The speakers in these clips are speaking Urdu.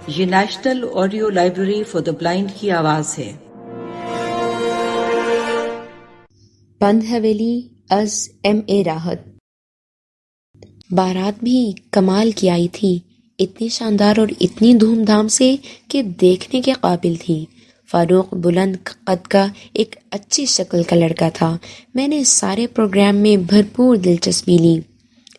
یہ national audio library for the blind کی آواز ہے۔ بند حویلی از M.A. راحت۔ بارات بھی کمال کی آئی تھی، اتنی شاندار اور اتنی دھوم دھام سے کہ دیکھنے کے قابل تھی۔ فاروق بلند قد کا ایک اچھی شکل کا لڑکا تھا۔ میں نے سارے پروگرام میں بھرپور دلچسپی لی۔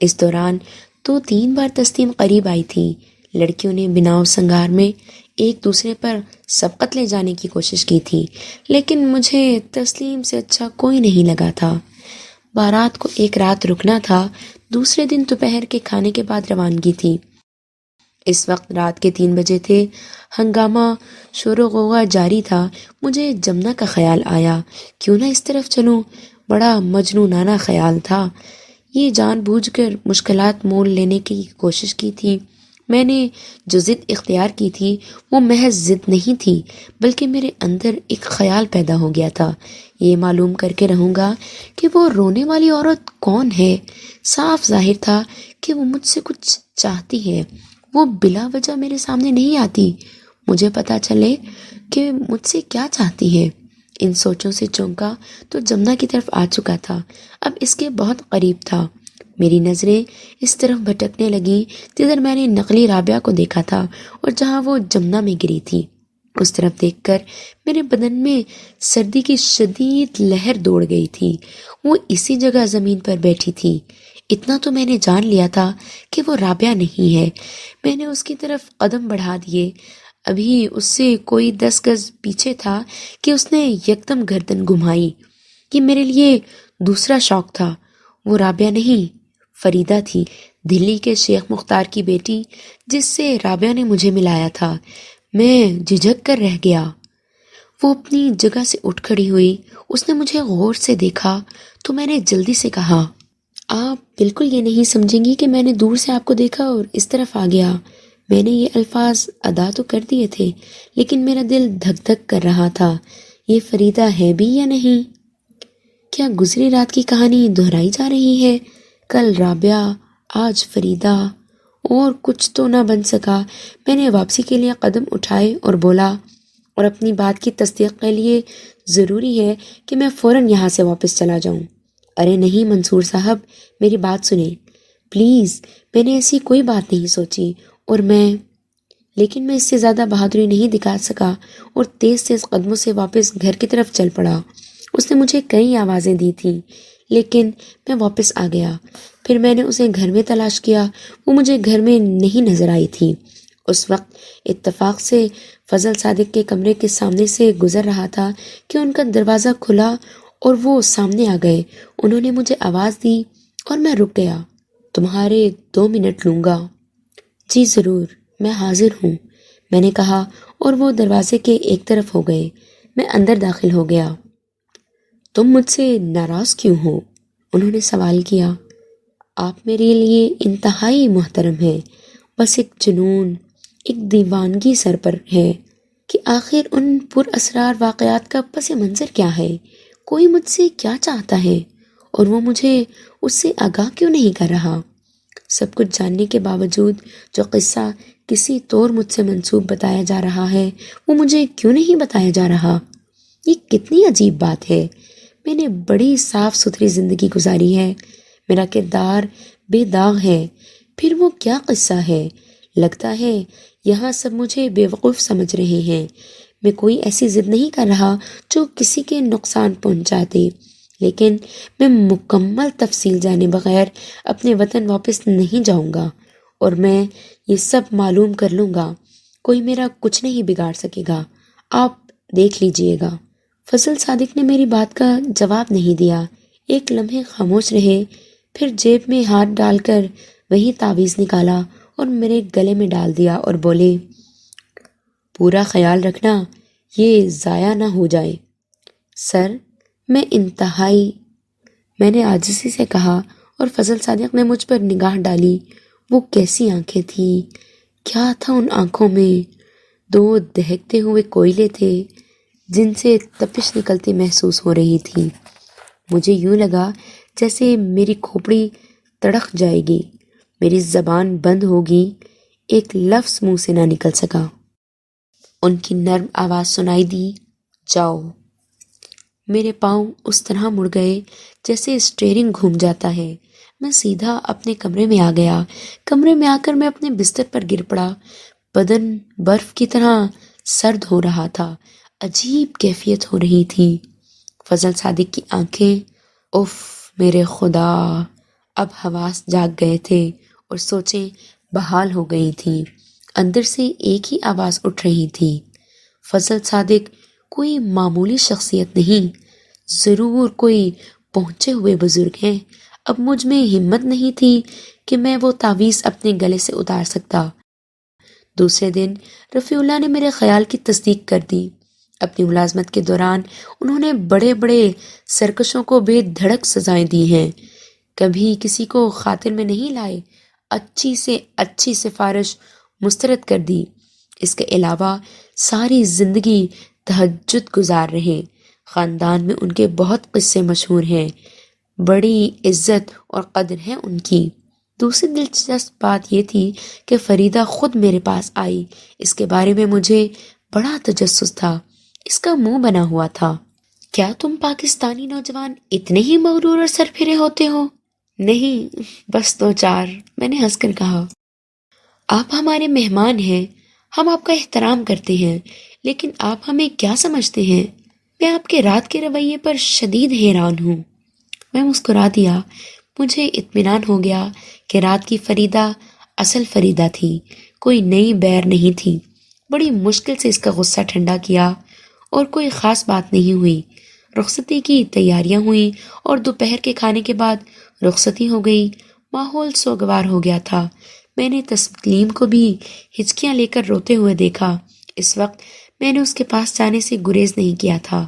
اس دوران 2-3 بار تسنیم قریب آئی تھی۔ لڑکیوں نے بناؤ سنگار میں ایک دوسرے پر سبقت لے جانے کی کوشش کی تھی، لیکن مجھے تسلیم سے اچھا کوئی نہیں لگا تھا۔ بارات کو ایک رات رکنا تھا، دوسرے دن دوپہر کے کھانے کے بعد روانگی تھی۔ اس وقت رات کے 3 بجے تھے، ہنگامہ شور و غوغا جاری تھا۔ مجھے جمنا کا خیال آیا، کیوں نہ اس طرف چلوں؟ بڑا مجنونانہ خیال تھا۔ یہ جان بوجھ کر مشکلات مول لینے کی کوشش کی تھی۔ میں نے جو ضد اختیار کی تھی وہ محض ضد نہیں تھی، بلکہ میرے اندر ایک خیال پیدا ہو گیا تھا، یہ معلوم کر کے رہوں گا کہ وہ رونے والی عورت کون ہے۔ صاف ظاہر تھا کہ وہ مجھ سے کچھ چاہتی ہے، وہ بلا وجہ میرے سامنے نہیں آتی۔ مجھے پتا چلے کہ مجھ سے کیا چاہتی ہے۔ ان سوچوں سے چونکا تو جمنا کی طرف آ چکا تھا، اب اس کے بہت قریب تھا۔ میری نظریں اس طرف بھٹکنے لگیں جدھر میں نے نقلی رابعہ کو دیکھا تھا اور جہاں وہ جمنا میں گری تھی۔ اس طرف دیکھ کر میرے بدن میں سردی کی شدید لہر دوڑ گئی تھی۔ وہ اسی جگہ زمین پر بیٹھی تھی۔ اتنا تو میں نے جان لیا تھا کہ وہ رابعہ نہیں ہے۔ میں نے اس کی طرف قدم بڑھا دیے، ابھی اس سے کوئی 10 گز پیچھے تھا کہ اس نے یکدم گردن گھمائی۔ یہ میرے لیے دوسرا شوق تھا۔ وہ رابعہ نہیں، فریدہ تھی، دلی کے شیخ مختار کی بیٹی، جس سے رابعہ نے مجھے ملایا تھا۔ میں جھجک کر رہ گیا۔ وہ اپنی جگہ سے اٹھ کھڑی ہوئی، اس نے مجھے غور سے دیکھا تو میں نے جلدی سے کہا، آپ بالکل یہ نہیں سمجھیں گی کہ میں نے دور سے آپ کو دیکھا اور اس طرف آ گیا۔ میں نے یہ الفاظ ادا تو کر دیے تھے، لیکن میرا دل دھک دھک کر رہا تھا۔ یہ فریدہ ہے بھی یا نہیں؟ کیا گزری رات کی کہانی دہرائی جا رہی ہے؟ کل رابعہ، آج فریدہ، اور کچھ تو نہ بن سکا۔ میں نے واپسی کے لیے قدم اٹھائے اور بولا، اور اپنی بات کی تصدیق کے لیے ضروری ہے کہ میں فوراً یہاں سے واپس چلا جاؤں۔ ارے نہیں منصور صاحب، میری بات سنیں پلیز، میں نے ایسی کوئی بات نہیں سوچی، اور لیکن میں اس سے زیادہ بہادری نہیں دکھا سکا اور تیز تیز قدموں سے واپس گھر کی طرف چل پڑا۔ اس نے مجھے کئی آوازیں دی تھیں، لیکن میں واپس آ گیا۔ پھر میں نے اسے گھر میں تلاش کیا، وہ مجھے گھر میں نہیں نظر آئی تھی۔ اس وقت اتفاق سے فضل صادق کے کمرے کے سامنے سے گزر رہا تھا کہ ان کا دروازہ کھلا اور وہ سامنے آ گئے۔ انہوں نے مجھے آواز دی اور میں رک گیا۔ تمہارے 2 منٹ لوں گا۔ جی ضرور، میں حاضر ہوں، میں نے کہا، اور وہ دروازے کے ایک طرف ہو گئے۔ میں اندر داخل ہو گیا۔ تم مجھ سے ناراض کیوں ہو؟ انہوں نے سوال کیا۔ آپ میرے لیے انتہائی محترم ہیں، بس ایک جنون، ایک دیوانگی سر پر ہے کہ آخر ان پر اسرار واقعات کا پس منظر کیا ہے؟ کوئی مجھ سے کیا چاہتا ہے اور وہ مجھے اس سے آگاہ کیوں نہیں کر رہا؟ سب کچھ جاننے کے باوجود جو قصہ کسی طور مجھ سے منسوب بتایا جا رہا ہے وہ مجھے کیوں نہیں بتایا جا رہا؟ یہ کتنی عجیب بات ہے۔ میں نے بڑی صاف ستھری زندگی گزاری ہے، میرا کردار بے داغ ہے، پھر وہ کیا قصہ ہے؟ لگتا ہے یہاں سب مجھے بے وقوف سمجھ رہے ہیں۔ میں کوئی ایسی ضد نہیں کر رہا جو کسی کے نقصان پہنچاتے، لیکن میں مکمل تفصیل جانے بغیر اپنے وطن واپس نہیں جاؤں گا، اور میں یہ سب معلوم کر لوں گا۔ کوئی میرا کچھ نہیں بگاڑ سکے گا، آپ دیکھ لیجئے گا۔ فضل صادق نے میری بات کا جواب نہیں دیا، ایک لمحے خاموش رہے، پھر جیب میں ہاتھ ڈال کر وہی تعویذ نکالا اور میرے گلے میں ڈال دیا اور بولے، پورا خیال رکھنا یہ ضائع نہ ہو جائے۔ سر، میں نے عاجزی سے کہا، اور فضل صادق نے مجھ پر نگاہ ڈالی۔ وہ کیسی آنکھیں تھیں، کیا تھا ان آنکھوں میں؟ 2 دہکتے ہوئے کوئلے تھے جن سے تپش نکلتی محسوس ہو رہی تھی۔ مجھے یوں لگا جیسے میری کھوپڑی تڑک جائے گی، میری زبان بند ہوگی۔ ایک لفظ منہ سے نہ نکل سکا۔ ان کی نرم آواز سنائی دی، جاؤ۔ میرے پاؤں اس طرح مڑ گئے جیسے اسٹیئرنگ گھوم جاتا ہے۔ میں سیدھا اپنے کمرے میں آ گیا۔ کمرے میں آ کر میں اپنے بستر پر گر پڑا۔ بدن برف کی طرح سرد ہو رہا تھا، عجیب کیفیت ہو رہی تھی۔ فضل صادق کی آنکھیں، اف میرے خدا! اب حواس جاگ گئے تھے اور سوچیں بحال ہو گئی تھیں۔ اندر سے ایک ہی آواز اٹھ رہی تھی، فضل صادق کوئی معمولی شخصیت نہیں، ضرور کوئی پہنچے ہوئے بزرگ ہیں۔ اب مجھ میں ہمت نہیں تھی کہ میں وہ تعویذ اپنے گلے سے اتار سکتا۔ دوسرے دن رفیع اللہ نے میرے خیال کی تصدیق کر دی۔ اپنی ملازمت کے دوران انہوں نے بڑے بڑے سرکشوں کو بے دھڑک سزائیں دی ہیں، کبھی کسی کو خاطر میں نہیں لائے، اچھی سے اچھی سفارش مسترد کر دی۔ اس کے علاوہ ساری زندگی تہجد گزار رہے۔ خاندان میں ان کے بہت قصے مشہور ہیں، بڑی عزت اور قدر ہے ان کی۔ دوسری دلچسپ بات یہ تھی کہ فریدہ خود میرے پاس آئی۔ اس کے بارے میں مجھے بڑا تجسس تھا۔ اس کا منہ بنا ہوا تھا۔ کیا تم پاکستانی نوجوان اتنے ہی مغرور اور سرپھرے ہوتے ہو؟ نہیں، بس دو چار، میں نے ہنس کر کہا۔ آپ ہمارے مہمان ہیں، ہم آپ کا احترام کرتے ہیں، لیکن آپ ہمیں کیا سمجھتے ہیں؟ میں آپ کے رات کے رویے پر شدید حیران ہوں۔ میں مسکرا دیا۔ مجھے اطمینان ہو گیا کہ رات کی فریدہ اصل فریدہ تھی، کوئی نئی بیر نہیں تھی۔ بڑی مشکل سے اس کا غصہ ٹھنڈا کیا، اور کوئی خاص بات نہیں ہوئی۔ رخصتی کی تیاریاں ہوئیں اور دوپہر کے کھانے کے بعد رخصتی ہو گئی۔ ماحول سوگوار ہو گیا تھا۔ میں نے تسلیم کو بھی ہچکیاں لے کر روتے ہوئے دیکھا۔ اس وقت میں نے اس کے پاس جانے سے گریز نہیں کیا تھا۔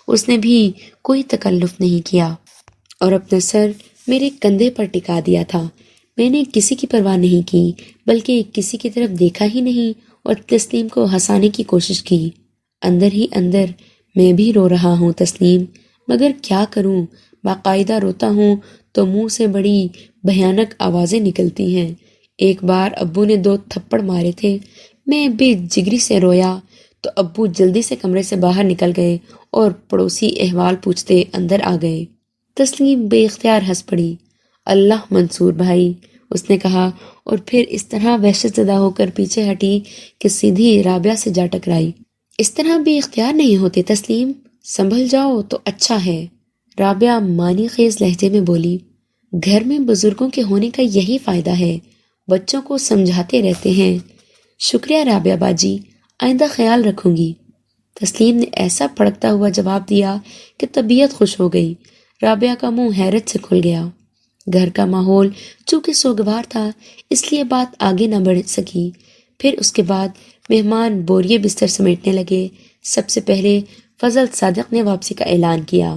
اس نے بھی کوئی تکلف نہیں کیا اور اپنا سر میرے کندھے پر ٹکا دیا تھا۔ میں نے کسی کی پرواہ نہیں کی، بلکہ کسی کی طرف دیکھا ہی نہیں اور تسلیم کو ہنسانے کی کوشش کی۔ اندر ہی اندر میں بھی رو رہا ہوں تسلیم، مگر کیا کروں؟ باقاعدہ روتا ہوں تو منہ سے بڑی بھیانک آوازیں نکلتی ہیں۔ ایک بار ابو نے 2 تھپڑ مارے تھے۔ میں بے جگری سے رویا تو ابو جلدی سے کمرے سے باہر نکل گئے اور پڑوسی احوال پوچھتے اندر آ گئے۔ تسلیم بے اختیار ہنس پڑی۔ اللہ منصور بھائی، اس نے کہا، اور پھر اس طرح وحشت زدہ ہو کر پیچھے ہٹی کہ سیدھی رابعہ سے جا ٹکرائی۔ اس طرح بے اختیار نہیں ہوتے تسلیم، سنبھل جاؤ تو اچھا ہے، رابعہ معنی خیز لہجے میں بولی۔ گھر میں بزرگوں کے ہونے کا یہی فائدہ ہے، بچوں کو سمجھاتے رہتے ہیں۔ شکریہ رابعہ باجی، آئندہ خیال رکھوں گی، تسلیم نے ایسا پھڑکتا ہوا جواب دیا کہ طبیعت خوش ہو گئی۔ رابعہ کا منہ حیرت سے کھل گیا۔ گھر کا ماحول چونکہ سوگوار تھا، اس لیے بات آگے نہ بڑھ سکی۔ پھر اس کے بعد مہمان بوریے بستر سمیٹنے لگے۔ سب سے پہلے فضل صادق نے واپسی کا اعلان کیا۔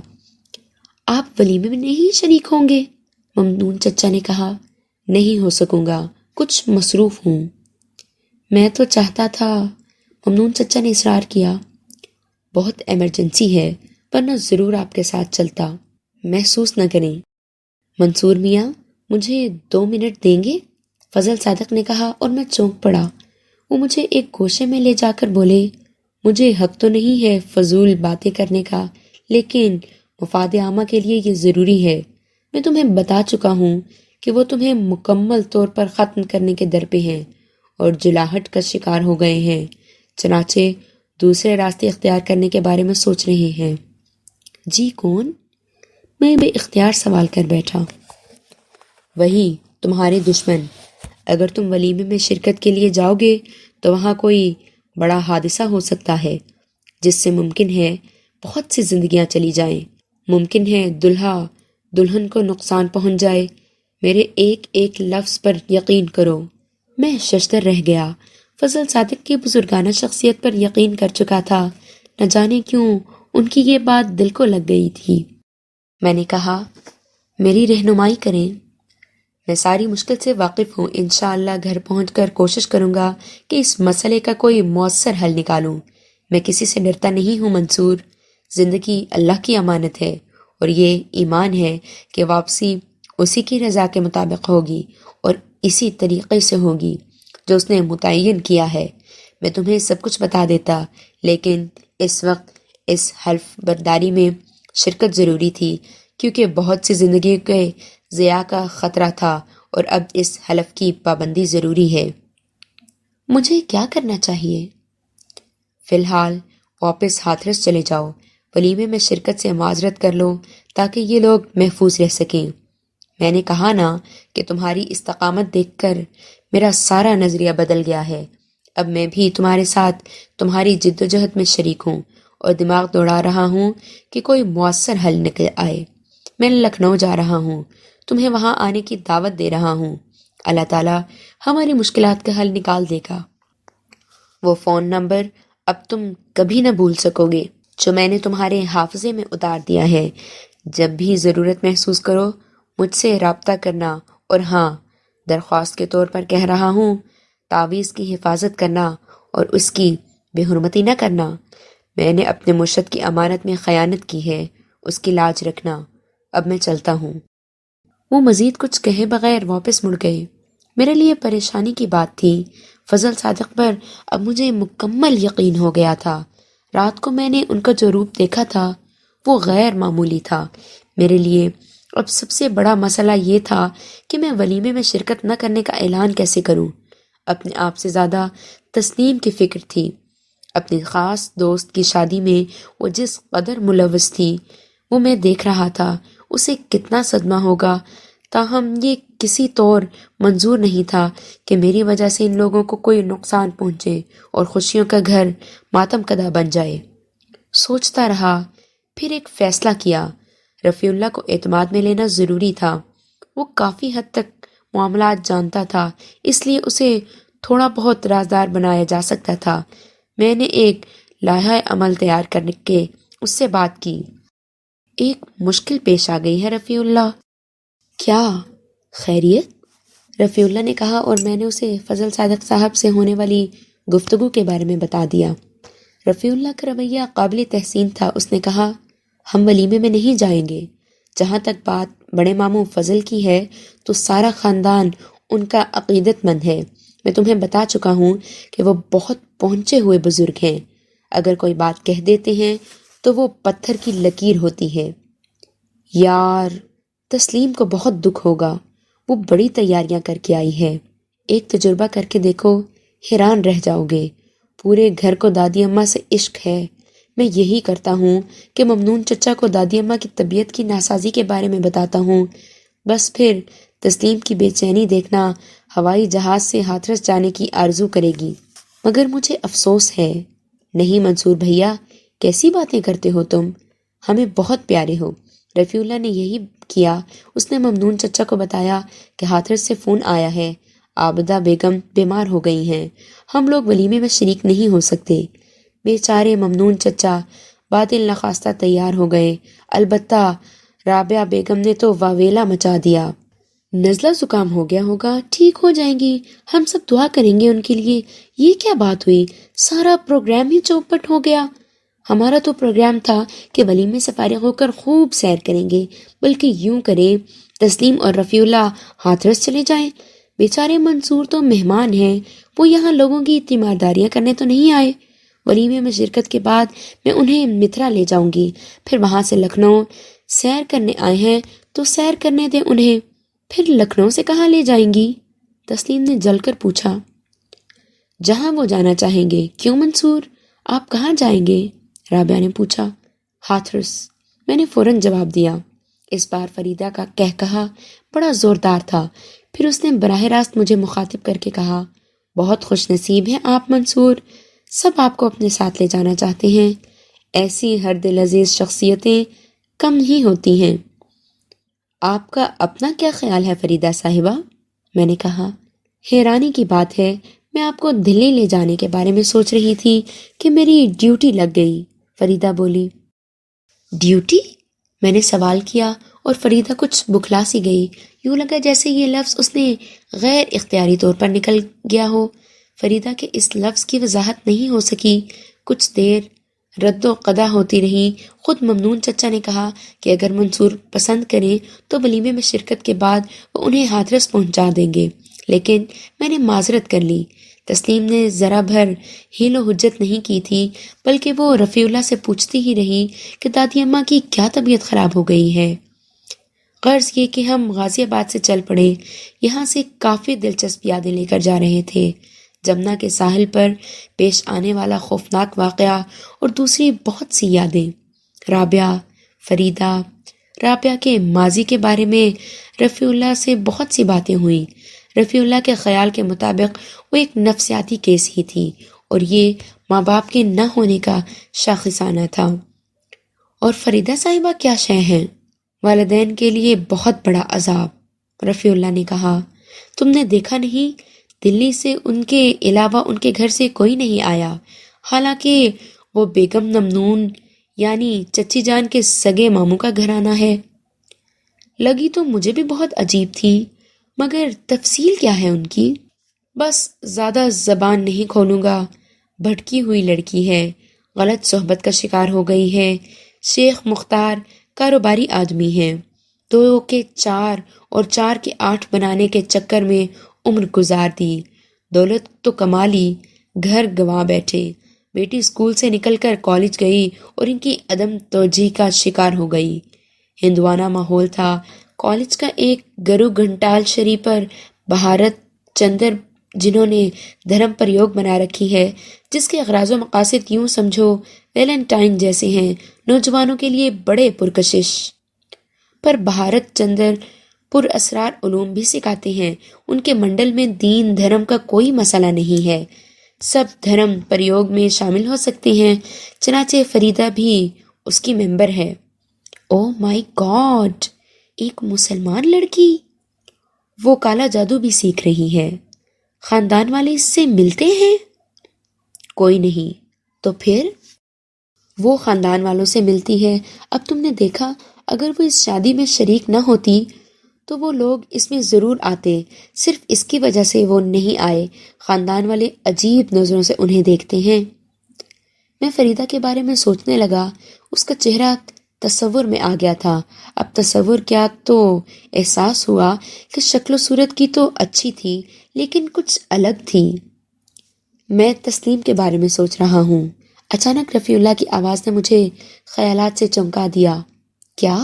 آپ ولیمے میں نہیں شریک ہوں گے؟ ممنون چچا نے کہا۔ نہیں ہو سکوں گا، کچھ مصروف ہوں۔ میں تو چاہتا تھا، ممنون چچا نے اصرار کیا۔ بہت ایمرجنسی ہے، ورنہ ضرور آپ کے ساتھ چلتا، محسوس نہ کریں۔ منصور میاں، مجھے 2 منٹ دیں گے؟ فضل صادق نے کہا اور میں چونک پڑا۔ وہ مجھے ایک گوشے میں لے جا کر بولے، مجھے حق تو نہیں ہے فضول باتیں کرنے کا، لیکن مفاد عامہ کے لیے یہ ضروری ہے۔ میں تمہیں بتا چکا ہوں کہ وہ تمہیں مکمل طور پر ختم کرنے کے در پہ ہیں اور جلاہٹ کا شکار ہو گئے ہیں، چنانچہ دوسرے راستے اختیار کرنے کے بارے میں سوچ رہے ہیں۔ جی کون؟ میں بے اختیار سوال کر بیٹھا۔ وہی تمہارے دشمن۔ اگر تم ولیمے میں شرکت کے لیے جاؤ گے تو وہاں کوئی بڑا حادثہ ہو سکتا ہے، جس سے ممکن ہے بہت سی زندگیاں چلی جائیں، ممکن ہے دلہا دلہن کو نقصان پہنچ جائے۔ میرے ایک ایک لفظ پر یقین کرو۔ میں ششدر رہ گیا۔ فضل صادق کی بزرگانہ شخصیت پر یقین کر چکا تھا، نہ جانے کیوں ان کی یہ بات دل کو لگ گئی تھی۔ میں نے کہا، میری رہنمائی کریں۔ میں ساری مشکل سے واقف ہوں، انشاءاللہ گھر پہنچ کر کوشش کروں گا کہ اس مسئلے کا کوئی مؤثر حل نکالوں۔ میں کسی سے ڈرتا نہیں ہوں منصور، زندگی اللہ کی امانت ہے، اور یہ ایمان ہے کہ واپسی اسی کی رضا کے مطابق ہوگی اور اسی طریقے سے ہوگی۔ جو اس نے متعین کیا ہے۔ میں تمہیں سب کچھ بتا دیتا، لیکن اس وقت اس حلف برداری میں شرکت ضروری تھی، کیونکہ بہت سی زندگیوں کے ضیاع کا خطرہ تھا، اور اب اس حلف کی پابندی ضروری ہے۔ مجھے کیا کرنا چاہیے؟ فی الحال واپس ہاتھرس چلے جاؤ، ولیمے میں شرکت سے معذرت کر لو تاکہ یہ لوگ محفوظ رہ سکیں۔ میں نے کہا نا کہ تمہاری استقامت دیکھ کر میرا سارا نظریہ بدل گیا ہے۔ اب میں بھی تمہارے ساتھ تمہاری جد و جہد میں شریک ہوں اور دماغ دوڑا رہا ہوں کہ کوئی مؤثر حل نکل آئے۔ میں لکھنؤ جا رہا ہوں، تمہیں وہاں آنے کی دعوت دے رہا ہوں۔ اللہ تعالیٰ ہماری مشکلات کا حل نکال دے گا۔ وہ فون نمبر اب تم کبھی نہ بھول سکو گے جو میں نے تمہارے حافظے میں اتار دیا ہے۔ جب بھی ضرورت محسوس کرو مجھ سے رابطہ کرنا، اور ہاں، درخواست کے طور پر کہہ رہا ہوں، تعویذ کی حفاظت کرنا اور اس کی بے حرمتی نہ کرنا۔ میں نے اپنے مرشد کی امانت میں خیانت کی ہے، اس کی لاج رکھنا۔ اب میں چلتا ہوں۔ وہ مزید کچھ کہے بغیر واپس مڑ گئے۔ میرے لیے پریشانی کی بات تھی، فضل صادق پر اب مجھے مکمل یقین ہو گیا تھا۔ رات کو میں نے ان کا جو روپ دیکھا تھا وہ غیر معمولی تھا۔ میرے لیے اب سب سے بڑا مسئلہ یہ تھا کہ میں ولیمے میں شرکت نہ کرنے کا اعلان کیسے کروں۔ اپنے آپ سے زیادہ تسنیم کی فکر تھی۔ اپنی خاص دوست کی شادی میں وہ جس قدر ملوث تھی وہ میں دیکھ رہا تھا، اسے کتنا صدمہ ہوگا۔ تاہم یہ کسی طور منظور نہیں تھا کہ میری وجہ سے ان لوگوں کو کوئی نقصان پہنچے اور خوشیوں کا گھر ماتم کدہ بن جائے۔ سوچتا رہا، پھر ایک فیصلہ کیا۔ رفیع اللہ کو اعتماد میں لینا ضروری تھا۔ وہ کافی حد تک معاملات جانتا تھا، اس لیے اسے تھوڑا بہت رازدار بنایا جا سکتا تھا۔ میں نے ایک لائحہ عمل تیار کرنے کے اس سے بات کی۔ ایک مشکل پیش آ گئی ہے رفیع اللہ۔ کیا؟ خیریت؟ رفیع اللہ نے کہا، اور میں نے اسے فضل صادق صاحب سے ہونے والی گفتگو کے بارے میں بتا دیا۔ رفیع اللہ کا رویہ قابل تحسین تھا۔ اس نے کہا، ہم ولیمے میں نہیں جائیں گے۔ جہاں تک بات بڑے ماموں فضل کی ہے تو سارا خاندان ان کا عقیدت مند ہے۔ میں تمہیں بتا چکا ہوں کہ وہ بہت پہنچے ہوئے بزرگ ہیں۔ اگر کوئی بات کہہ دیتے ہیں تو وہ پتھر کی لکیر ہوتی ہے۔ یار، تسلیم کو بہت دکھ ہوگا، وہ بڑی تیاریاں کر کے آئی ہے۔ ایک تجربہ کر کے دیکھو، حیران رہ جاؤ گے۔ پورے گھر کو دادی اماں سے عشق ہے۔ میں یہی کرتا ہوں کہ ممنون چچا کو دادی اماں کی طبیعت کی ناسازی کے بارے میں بتاتا ہوں، بس پھر تسلیم کی بے چینی دیکھنا ہوائی جہاز سے ہاتھرس جانے کی آرزو کرے گی۔ مگر مجھے افسوس ہے۔ نہیں منصور بھیا، کیسی باتیں کرتے ہو تم؟ ہمیں بہت پیارے ہو۔ رفیع اللہ نے یہی کیا۔ اس نے ممنون چچا کو بتایا کہ ہاتھرس سے فون آیا ہے، عابدہ بیگم بیمار ہو گئی ہیں، ہم لوگ ولیمے میں شریک نہیں ہو سکتے۔ بیچارے ممنون چچا باطل نخواستہ تیار ہو گئے، البتہ رابعہ بیگم نے تو واویلا مچا دیا۔ نزلہ زکام ہو گیا ہوگا، ٹھیک ہو جائیں گی، ہم سب دعا کریں گے ان کے لیے۔ یہ کیا بات ہوئی؟ سارا پروگرام ہی چوپٹ ہو گیا۔ ہمارا تو پروگرام تھا کہ ولیمے سے فارغ ہو کر خوب سیر کریں گے، بلکہ یوں کریں تسلیم اور رفیع اللہ ہاتھرس چلے جائیں۔ بیچارے منصور تو مہمان ہیں، وہ یہاں لوگوں کی تیمارداریاں کرنے تو نہیں آئے۔ ولیمے میں شرکت کے بعد میں انہیں متھرا لے جاؤں گی، پھر وہاں سے لکھنؤ۔ سیر کرنے آئے ہیں تو سیر کرنے دیں انہیں، پھر لکھنؤ سے کہاں لے جائیں گی؟ تسلیم نے جل کر پوچھا۔ جہاں وہ جانا چاہیں گے۔ کیوں منصور، آپ کہاں جائیں گے؟ رابعہ نے پوچھا۔ ہاتھرس، میں نے فوراً جواب دیا۔ اس بار فریدہ کا کہا بڑا زوردار تھا۔ پھر اس نے براہ راست مجھے مخاطب کر کے کہا، بہت خوش نصیب ہیں آپ منصور، سب آپ کو اپنے ساتھ لے جانا چاہتے ہیں۔ ایسی ہر دل عزیز شخصیتیں کم ہی ہوتی ہیں۔ آپ کا اپنا کیا خیال ہے فریدہ صاحبہ؟ میں نے کہا، حیرانی کی بات ہے، میں آپ کو دلی لے جانے کے بارے میں سوچ رہی تھی کہ میری ڈیوٹی لگ گئی۔ فریدہ بولی۔ ڈیوٹی؟ میں نے سوال کیا اور فریدہ کچھ بکھلا سی گئی، یوں لگا جیسے یہ لفظ اس نے غیر اختیاری طور پر نکل گیا ہو۔ فریدہ کے اس لفظ کی وضاحت نہیں ہو سکی۔ کچھ دیر رد و قدا ہوتی رہی۔ خود ممنون چچا نے کہا کہ اگر منصور پسند کریں تو ولیمے میں شرکت کے بعد وہ انہیں ہاتھرس پہنچا دیں گے، لیکن میں نے معذرت کر لی۔ تسلیم نے ذرا بھر حیل و حجت نہیں کی تھی، بلکہ وہ رفیع اللہ سے پوچھتی ہی رہی کہ دادی اماں کی کیا طبیعت خراب ہو گئی ہے۔ غرض یہ کہ ہم غازی آباد سے چل پڑے۔ یہاں سے کافی دلچسپ یادیں لے کر جا رہے تھے، جمنا کے ساحل پر پیش آنے والا خوفناک واقعہ اور دوسری بہت سی یادیں۔ رابعہ کے ماضی کے بارے میں رفیع اللہ سے بہت سی باتیں ہوئیں۔ رفیع اللہ کے خیال کے مطابق وہ ایک نفسیاتی کیس ہی تھی اور یہ ماں باپ کے نہ ہونے کا شاخصانہ تھا۔ اور فریدہ صاحبہ کیا شے ہیں؟ والدین کے لیے بہت بڑا عذاب، رفیع اللہ نے کہا۔ تم نے دیکھا نہیں، دلی سے ان کے علاوہ ان کے گھر سے کوئی نہیں آیا، حالانکہ وہ بیگم ممنون یعنی چچی جان کے سگے ماموں کا گھرانہ ہے۔ لگی تو مجھے بھی بہت عجیب تھی، مگر تفصیل کیا ہے ان کی؟ بس زیادہ زبان نہیں کھولوں گا، بھٹکی ہوئی لڑکی ہے، غلط صحبت کا شکار ہو گئی ہے۔ شیخ مختار کاروباری آدمی ہیں، 2 کے 4 اور 4 کے 8 بنانے کے چکر میں عمر گزار دی، دولت تو کما لی، گھر گنوا بیٹھے۔ بیٹی اسکول سے نکل کر کالج گئی اور ان کی عدم توجہی کا شکار ہو گئی۔ ہندوانہ ماحول تھا۔ کالج کا ایک گرو گھنٹال شری پر بھارت چندر، جنہوں نے دھرم پر یوگ بنا رکھی ہے، جس کے اغراض و مقاصد یوں سمجھو ویلنٹائن جیسے ہیں، نوجوانوں کے لیے بڑے پرکشش۔ پر بھارت چندر پر اسرار علوم بھی سکھاتے ہیں۔ ان کے منڈل میں دین دھرم کا کوئی مسئلہ نہیں ہے، سب دھرم پریوگ میں شامل ہو سکتے ہیں، چنانچہ فریدہ بھی اس کی ممبر ہے۔ او مائی گاڈ، ایک مسلمان لڑکی! وہ کالا جادو بھی سیکھ رہی ہے۔ خاندان والے اس سے ملتے ہیں؟ کوئی نہیں۔ تو پھر؟ وہ خاندان والوں سے ملتی ہے۔ اب تم نے دیکھا، اگر وہ اس شادی میں شریک نہ ہوتی تو وہ لوگ اس میں ضرور آتے، صرف اس کی وجہ سے وہ نہیں آئے۔ خاندان والے عجیب نظروں سے انہیں دیکھتے ہیں۔ میں فریدہ کے بارے میں سوچنے لگا، اس کا چہرہ تصور میں آ گیا تھا۔ اب تصور کیا تو احساس ہوا کہ شکل و صورت کی تو اچھی تھی، لیکن کچھ الگ تھی۔ میں تسلیم کے بارے میں سوچ رہا ہوں۔ اچانک رفیع اللہ کی آواز نے مجھے خیالات سے چونکا دیا۔ کیا؟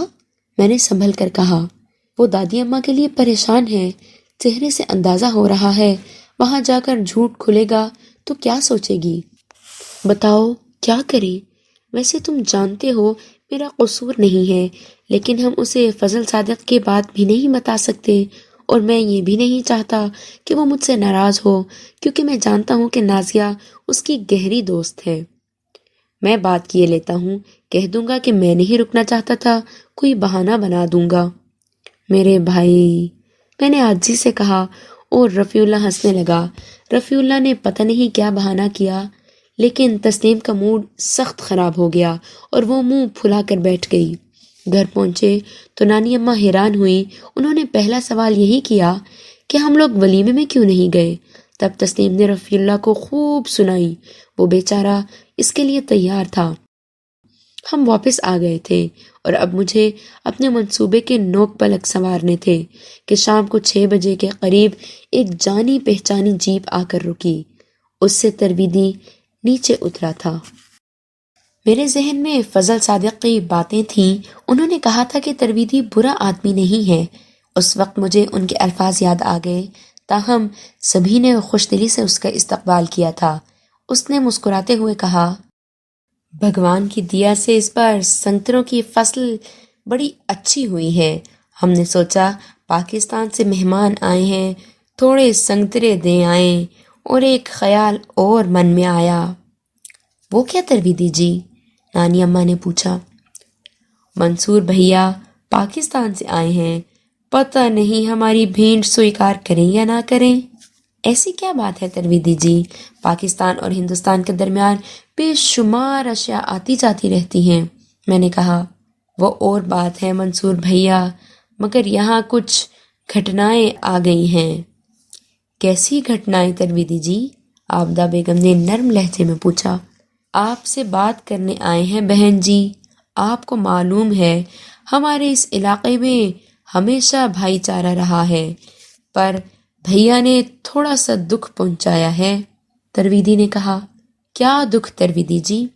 میں نے سنبھل کر کہا۔ وہ دادی اماں کے لیے پریشان ہے، چہرے سے اندازہ ہو رہا ہے وہاں جا کر جھوٹ کھلے گا تو کیا سوچے گی؟ بتاؤ کیا کریں؟ ویسے تم جانتے ہو میرا قصور نہیں ہے، لیکن ہم اسے فضل صادق کے بات بھی نہیں بتا سکتے، اور میں یہ بھی نہیں چاہتا کہ وہ مجھ سے ناراض ہو، کیونکہ میں جانتا ہوں کہ نازیہ اس کی گہری دوست ہے۔ میں بات کیے لیتا ہوں، کہہ دوں گا کہ میں نہیں رکنا چاہتا تھا، کوئی بہانہ بنا دوں گا۔ میرے بھائی، میں نے عاجزی سے کہا، اور رفیع اللہ ہنسنے لگا۔ رفیع اللہ نے پتہ نہیں کیا بہانہ کیا، لیکن تسلیم کا موڈ سخت خراب ہو گیا اور وہ منہ پھلا کر بیٹھ گئی۔ گھر پہنچے تو نانی اماں حیران ہوئی۔ انہوں نے پہلا سوال یہی کیا کہ ہم لوگ ولیمے میں کیوں نہیں گئے؟ تب تسلیم نے رفیع اللہ کو خوب سنائی۔ وہ بیچارہ اس کے لیے تیار تھا۔ ہم واپس آ گئے تھے اور اب مجھے اپنے منصوبے کے نوک پلک سنوارنے تھے کہ شام کو 6 بجے کے قریب ایک جانی پہچانی جیپ آ کر رکی۔ اس سے ترویدی نیچے اترا تھا۔ میرے ذہن میں فضل صادق کی باتیں تھیں۔ انہوں نے کہا تھا کہ ترویدی برا آدمی نہیں ہے۔ اس وقت مجھے ان کے الفاظ یاد آ گئے، تاہم سبھی نے خوش دلی سے اس کا استقبال کیا تھا۔ اس نے مسکراتے ہوئے کہا، بھگوان کی دیا سے اس بار سنگتروں کی فصل بڑی اچھی ہوئی ہے۔ ہم نے سوچا پاکستان سے مہمان آئے ہیں، تھوڑے سنگترے دے آئیں، اور ایک خیال اور من میں آیا۔ وہ کیا ترویدی جی؟ نانی اماں نے پوچھا۔ منصور بھیا پاکستان سے آئے ہیں، پتہ نہیں ہماری بھینٹ سویکار کریں یا نہ کریں۔ ایسی کیا بات ہے ترویدی جی؟ پاکستان اور ہندوستان کے درمیان بے شمار اشیاء آتی جاتی رہتی ہیں۔ میں نے کہا، وہ اور بات ہے منصور بھیا، مگر یہاں کچھ گھٹنائیں آ گئی ہیں۔ کیسی گھٹنائیں ترویدی جی؟ عابدہ بیگم نے نرم لہجے میں پوچھا۔ آپ سے بات کرنے آئے ہیں بہن جی۔ آپ کو معلوم ہے ہمارے اس علاقے میں ہمیشہ بھائی چارہ رہا ہے، پر بھیا نے تھوڑا سا دکھ پہنچایا ہے۔ ترویدی نے کہا۔ کیا دکھ ترویدی جی؟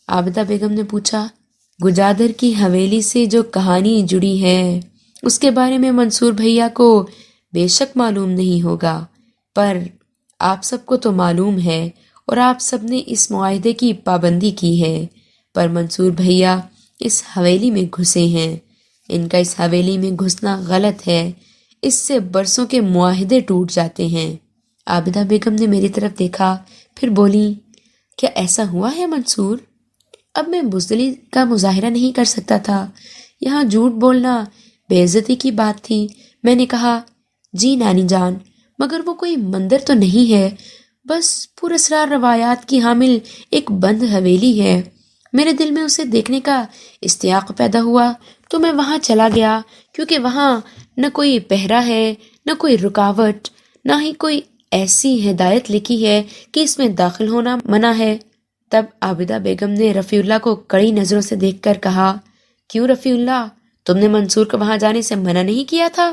عابدہ بیگم نے پوچھا۔ گجادر کی حویلی سے جو کہانی جڑی ہے اس کے بارے میں منصور بھیا کو بے شک معلوم نہیں ہوگا، پر آپ سب کو تو معلوم ہے اور آپ سب نے اس معاہدے کی پابندی کی ہے، پر منصور بھیا اس حویلی میں گھسے ہیں۔ ان کا اس حویلی میں گھسنا غلط ہے، اس سے برسوں کے معاہدے ٹوٹ جاتے ہیں۔ عابدہ بیگم نے میری طرف دیکھا، پھر بولی، کیا ایسا ہوا ہے منصور؟ اب میں بزدلی کا مظاہرہ نہیں کر سکتا تھا، یہاں جھوٹ بولنا بے عزتی کی بات تھی۔ میں نے کہا، جی نانی جان، مگر وہ کوئی مندر تو نہیں ہے، بس پراسرار روایات کی حامل ایک بند حویلی ہے۔ میرے دل میں اسے دیکھنے کا اشتیاق پیدا ہوا تو میں وہاں چلا گیا، کیونکہ وہاں نہ کوئی پہرا ہے، نہ کوئی رکاوٹ، نہ ہی کوئی ایسی ہدایت لکھی ہے کہ اس میں داخل ہونا منع ہے۔ تب عابدہ بیگم نے رفیع اللہ کو کڑی نظروں سے دیکھ کر کہا، کیوں رفیع اللہ، تم نے منصور کو وہاں جانے سے منع نہیں کیا تھا؟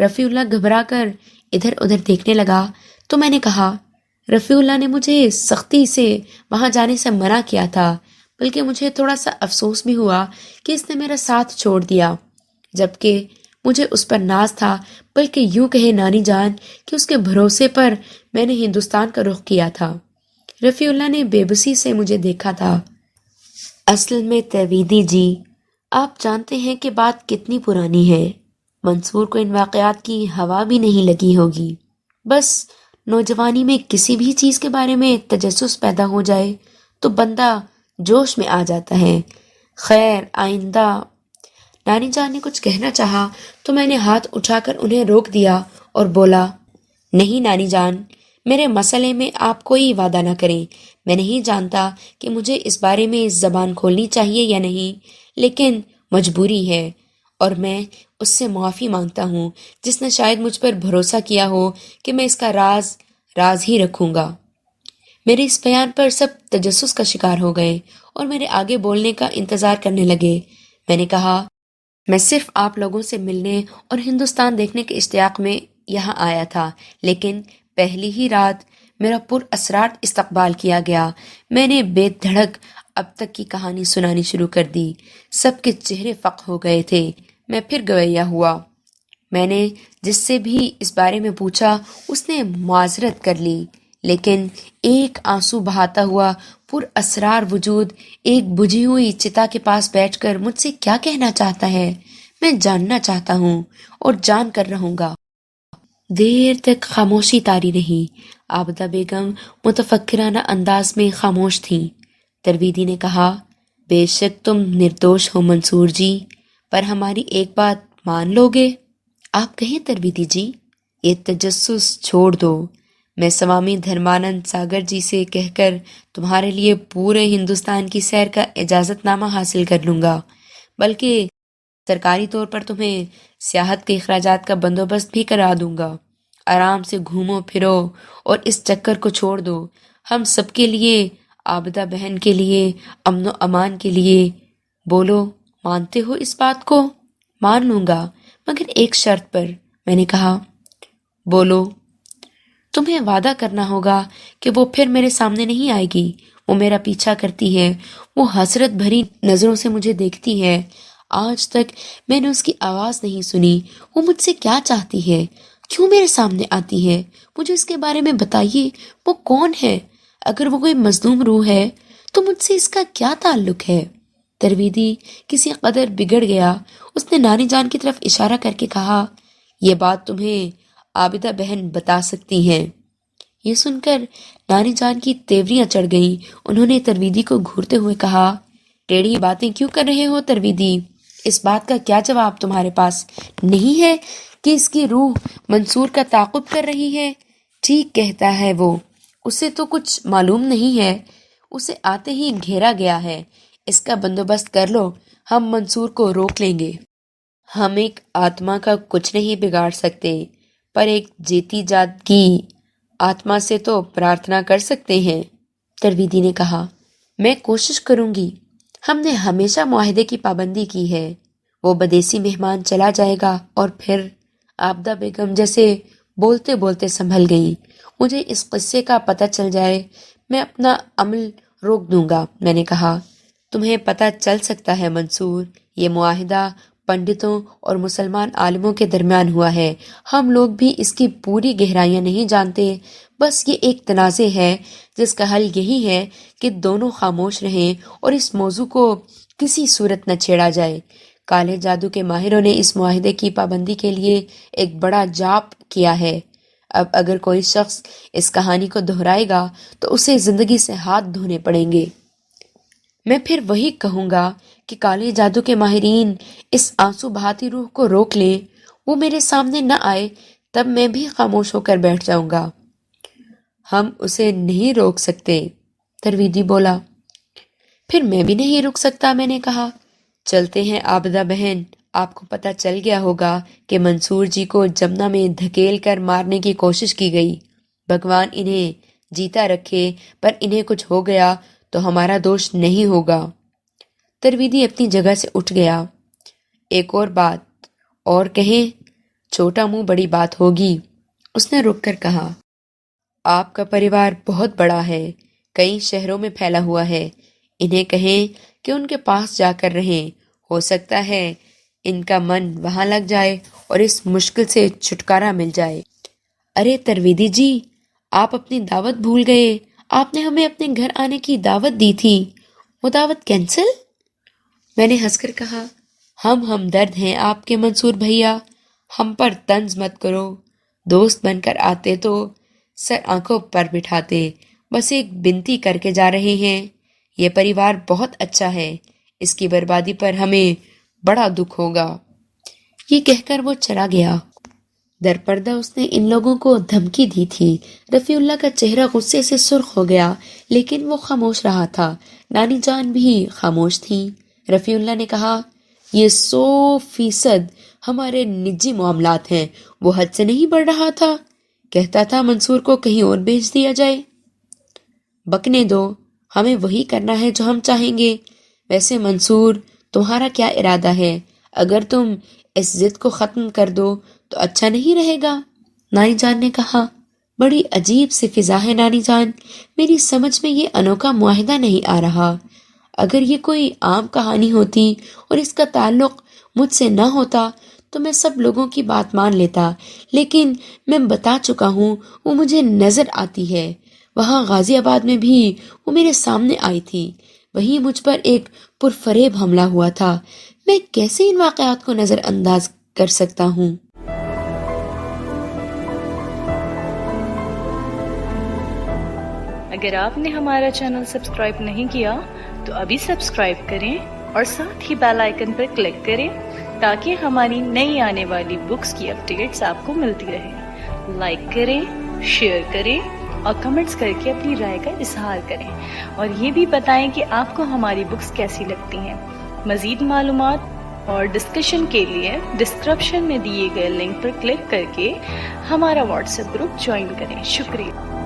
رفیع اللہ گھبرا کر ادھر ادھر دیکھنے لگا تو میں نے کہا، رفیع اللہ نے مجھے سختی سے وہاں جانے سے منع کیا تھا، بلکہ مجھے تھوڑا سا افسوس بھی ہوا کہ اس نے میرا ساتھ چھوڑ دیا، جبکہ مجھے اس پر ناز تھا، بلکہ یوں کہے نانی جان کہ اس کے بھروسے پر میں نے ہندوستان کا رخ کیا تھا۔ رفیع اللہ نے بے بسی سے مجھے دیکھا تھا۔ اصل میں ترویدی جی، آپ جانتے ہیں کہ بات کتنی پرانی ہے، منصور کو ان واقعات کی ہوا بھی نہیں لگی ہوگی، بس نوجوانی میں کسی بھی چیز کے بارے میں تجسس پیدا ہو جائے تو بندہ جوش میں آ جاتا ہے۔ خیر آئندہ، نانی جان نے کچھ کہنا چاہا تو میں نے ہاتھ اٹھا کر انہیں روک دیا اور بولا، نہیں نانی جان، میرے مسئلے میں آپ کوئی وعدہ نہ کریں۔ میں نہیں جانتا کہ مجھے اس بارے میں زبان کھولنی چاہیے یا نہیں، لیکن مجبوری ہے، اور میں اس سے معافی مانگتا ہوں جس نے شاید مجھ پر بھروسہ کیا ہو کہ میں اس کا راز راز ہی رکھوں گا۔ میرے اس بیان پر سب تجسس کا شکار ہو گئے اور میرے آگے بولنے کا انتظار کرنے لگے۔ میں نے کہا، میں صرف آپ لوگوں سے ملنے اور ہندوستان دیکھنے کے اشتیاق میں یہاں آیا تھا، لیکن پہلی ہی رات میرا پر اسرار استقبال کیا گیا۔ میں نے بے دھڑک اب تک کی کہانی سنانی شروع کر دی۔ سب کے چہرے فق ہو گئے تھے۔ میں پھر گویا ہوا۔ میں نے جس سے بھی اس بارے میں پوچھا اس نے معذرت کر لی، لیکن ایک آنسو بہاتا ہوا پر اسرار وجود ایک بجھی ہوئی چتا کے پاس بیٹھ کر مجھ سے کیا کہنا چاہتا ہے، میں جاننا چاہتا ہوں اور جان کر رہوں گا۔ دیر تک خاموشی طاری رہی۔ عابدہ بیگم متفکرانہ انداز میں خاموش تھیں۔ ترویدی نے کہا، بے شک تم نردوش ہو منصور جی، پر ہماری ایک بات مان لو گے؟ آپ کہیں ترویدی جی، یہ تجسس چھوڑ دو۔ میں سوامی دھرمانند ساگر جی سے کہہ کر تمہارے لیے پورے ہندوستان کی سیر کا اجازت نامہ حاصل کر لوں گا، بلکہ سرکاری طور پر تمہیں سیاحت کے اخراجات کا بندوبست بھی کرا دوں گا۔ آرام سے گھومو پھرو اور اس چکر کو چھوڑ دو۔ ہم سب کے لیے، عابدہ بہن کے لیے، امن و امان کے لیے۔ بولو، مانتے ہو اس بات کو؟ مان لوں گا، مگر ایک شرط پر۔ میں نے کہا، بولو۔ تمہیں وعدہ کرنا ہوگا کہ وہ پھر میرے سامنے نہیں آئے گی۔ وہ میرا پیچھا کرتی ہے، وہ حسرت بھری نظروں سے مجھے دیکھتی ہے۔ آج تک میں نے اس کی آواز نہیں سنی۔ وہ مجھ سے کیا چاہتی ہے؟ کیوں میرے سامنے آتی ہے؟ مجھے اس کے بارے میں بتائیے، وہ کون ہے؟ اگر وہ کوئی مظلوم روح ہے تو مجھ سے اس کا کیا تعلق ہے؟ ترویدی کسی قدر بگڑ گیا۔ اس نے نانی جان کی طرف اشارہ کر کے کہا، یہ بات تمہیں عابدہ بہن بتا سکتی ہیں۔ یہ سن کر نانی جان کی تیوریاں چڑھ گئیں۔ انہوں نے ترویدی کو گھورتے ہوئے کہا، ٹیڑھی باتیں کیوں کر رہے ہو ترویدی؟ اس بات کا کیا جواب تمہارے پاس نہیں ہے کہ اس کی روح منصور کا تعاقب کر رہی ہے؟ ٹھیک کہتا ہے وہ، اسے تو کچھ معلوم نہیں ہے، اسے آتے ہی گھیرا گیا ہے۔ اس کا بندوبست کر لو، ہم منصور کو روک لیں گے۔ ہم ایک آتما کا کچھ نہیں بگاڑ سکتے، پر ایک جیتی جاگتی آتما سے تو پرارتھنا کر سکتے ہیں۔ ترویدی نے کہا، میں کوشش کروں گی۔ ہم نے ہمیشہ معاہدے کی پابندی کی ہے۔ وہ بدیسی مہمان چلا جائے گا اور پھر عابدہ بیگم جیسے بولتے بولتے سنبھل گئی۔ مجھے اس قصے کا پتہ چل جائے میں اپنا عمل روک دوں گا۔ میں نے کہا، تمہیں پتہ چل سکتا ہے منصور، یہ معاہدہ پنڈتوں اور مسلمان عالموں کے درمیان ہوا ہے۔ ہم لوگ بھی اس کی پوری گہرائیاں نہیں جانتے، بس یہ ایک تنازع ہے جس کا حل یہی ہے کہ دونوں خاموش رہیں اور اس موضوع کو کسی صورت نہ چھیڑا جائے۔ کالے جادو کے ماہروں نے اس معاہدے کی پابندی کے لیے ایک بڑا جاپ کیا ہے۔ اب اگر کوئی شخص اس کہانی کو دہرائے گا تو اسے زندگی سے ہاتھ دھونے پڑیں گے۔ میں پھر وہی کہوں گا کہ کالے جادو کے ماہرین اس آنسو بہاتی روح کو روک لیں، وہ میرے سامنے نہ آئے، تب میں بھی خاموش ہو کر بیٹھ جاؤں گا۔ ہم اسے نہیں روک سکتے، ترویدی بولا۔ پھر میں بھی نہیں رک سکتا، میں نے کہا۔ چلتے ہیں عابدہ بہن، آپ کو پتہ چل گیا ہوگا کہ منصور جی کو جمنا میں دھکیل کر مارنے کی کوشش کی گئی۔ بھگوان انہیں جیتا رکھے، پر انہیں کچھ ہو گیا تو ہمارا دوش نہیں ہوگا۔ ترویدی اپنی جگہ سے اٹھ گیا۔ ایک اور بات اور کہیں، چھوٹا منہ بڑی بات ہوگی، اس نے رک کر کہا۔ آپ کا پریوار بہت بڑا ہے، کئی شہروں میں پھیلا ہوا ہے، انہیں کہیں کہ ان کے پاس جا کر رہیں، ہو سکتا ہے ان کا من وہاں لگ جائے اور اس مشکل سے چھٹکارا مل جائے۔ ارے ترویدی جی، آپ اپنی دعوت بھول گئے، آپ نے ہمیں اپنے گھر آنے کی دعوت دی تھی، وہ دعوت کینسل؟ میں نے ہنس کر کہا، ہم ہمدرد ہیں آپ کے منصور بھیا، ہم پر طنز مت کرو، دوست بن کر آتے تو سر آنکھوں پر بٹھاتے، بس ایک بنتی کر کے جا رہے ہیں، یہ پریوار بہت اچھا ہے، اس کی بربادی پر ہمیں بڑا دکھ ہوگا۔ یہ کہہ کر وہ چلا گیا۔ در پردہ اس نے ان لوگوں کو دھمکی دی تھی۔ رفیع اللہ کا چہرہ غصے سے سرخ ہو گیا، لیکن وہ خاموش رہا تھا۔ نانی جان بھی خاموش تھیں۔ رفیع اللہ نے کہا، یہ 100% ہمارے نجی معاملات ہیں، وہ حد سے نہیں بڑھ رہا تھا، کہتا تھا منصور کو کہیں اور بھیج دیا جائے۔ بکنے دو، ہمیں وہی کرنا ہے جو ہم چاہیں گے۔ ویسے منصور، تمہارا کیا ارادہ ہے؟ اگر تم اس ضد کو ختم کر دو تو اچھا نہیں رہے گا۔ نانی جان نے کہا، بڑی عجیب سی فضا ہے نانی جان، میری سمجھ میں یہ انوکھا معاہدہ نہیں آ رہا۔ اگر یہ کوئی عام کہانی ہوتی اور اس کا تعلق مجھ سے نہ ہوتا تو میں سب لوگوں کی بات مان لیتا، لیکن میں بتا چکا ہوں وہ مجھے نظر آتی ہے۔ وہاں غازی آباد میں بھی وہ میرے سامنے آئی تھی، وہیں مجھ پر ایک پرفریب حملہ ہوا تھا، میں کیسے ان واقعات کو نظر انداز کر سکتا ہوں؟ اگر آپ نے ہمارا چینل سبسکرائب نہیں کیا تو ابھی سبسکرائب کریں اور ساتھ ہی بیل آئیکن پر کلک کریں تاکہ ہماری نئی آنے والی بکس کی اپڈیٹس آپ کو ملتی رہیں۔ لائک کریں، شیئر کریں اور کمنٹس کر کے اپنی رائے کا اظہار کریں، اور یہ بھی بتائیں کہ آپ کو ہماری بکس کیسی لگتی ہیں۔ مزید معلومات اور ڈسکشن کے لیے ڈسکرپشن میں دیے گئے لنک پر کلک کر کے ہمارا واٹس ایپ گروپ جوائن کریں۔ شکریہ۔